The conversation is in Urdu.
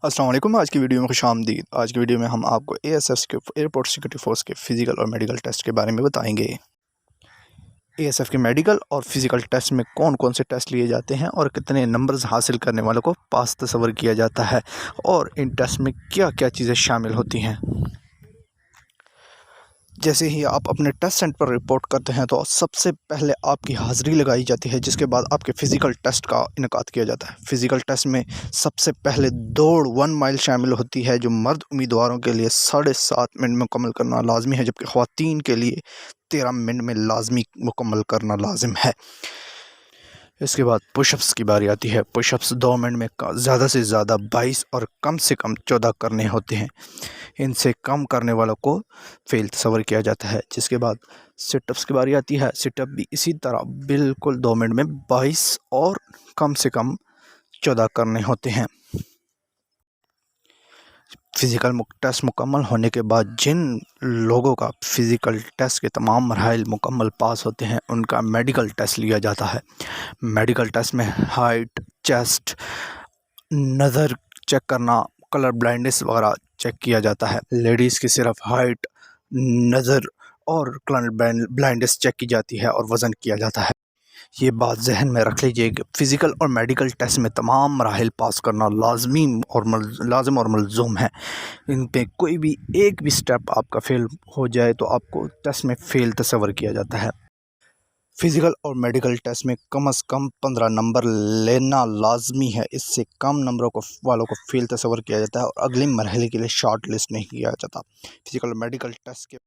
السلام علیکم۔ آج کی ویڈیو میں خوش آمدید۔ آج کی ویڈیو میں ہم آپ کو اے ایس ایف کے ایئرپورٹ سیکورٹی فورس کے فزیکل اور میڈیکل ٹیسٹ کے بارے میں بتائیں گے۔ اے ایس ایف کے میڈیکل اور فزیکل ٹیسٹ میں کون کون سے ٹیسٹ لیے جاتے ہیں اور کتنے نمبرز حاصل کرنے والوں کو پاس تصور کیا جاتا ہے، اور ان ٹیسٹ میں کیا کیا چیزیں شامل ہوتی ہیں۔ جیسے ہی آپ اپنے ٹیسٹ سینٹر پر رپورٹ کرتے ہیں تو سب سے پہلے آپ کی حاضری لگائی جاتی ہے، جس کے بعد آپ کے فزیکل ٹیسٹ کا انعقاد کیا جاتا ہے۔ فزیکل ٹیسٹ میں سب سے پہلے دوڑ 1 مائل شامل ہوتی ہے، جو مرد امیدواروں کے لیے 7.5 منٹ میں مکمل کرنا لازمی ہے، جبکہ خواتین کے لیے 13 منٹ میں لازمی مکمل کرنا لازم ہے۔ اس کے بعد پش اپس کی باری آتی ہے۔ پش اپس 2 منٹ میں زیادہ سے زیادہ 22 اور کم سے کم 14 کرنے ہوتے ہیں۔ ان سے کم کرنے والوں کو فیل تصور کیا جاتا ہے۔ جس کے بعد سٹ اپس کی باری آتی ہے۔ سٹ اپ بھی اسی طرح بالکل 2 منٹ میں 22 اور کم سے کم 14 کرنے ہوتے ہیں۔ فزیکل ٹیسٹ مکمل ہونے کے بعد جن لوگوں کا فزیکل ٹیسٹ کے تمام مراحل مکمل پاس ہوتے ہیں، ان کا میڈیکل ٹیسٹ لیا جاتا ہے۔ میڈیکل ٹیسٹ میں ہائٹ، چیسٹ، نظر چیک کرنا، کلر بلائنڈنس وغیرہ چیک کیا جاتا ہے۔ لیڈیز کی صرف ہائٹ، نظر اور کلر بلائنڈنس چیک کی جاتی ہے اور وزن کیا جاتا ہے۔ یہ بات ذہن میں رکھ لیجئے کہ فزیکل اور میڈیکل ٹیسٹ میں تمام مراحل پاس کرنا لازم اور ملزوم ہے۔ ان پہ کوئی بھی ایک بھی سٹیپ آپ کا فیل ہو جائے تو آپ کو ٹیسٹ میں فیل تصور کیا جاتا ہے۔ فزیکل اور میڈیکل ٹیسٹ میں کم از کم 15 نمبر لینا لازمی ہے۔ اس سے کم نمبروں والوں کو فیل تصور کیا جاتا ہے اور اگلے مرحلے کے لیے شارٹ لسٹ نہیں کیا جاتا۔ فزیکل اور میڈیکل ٹیسٹ کے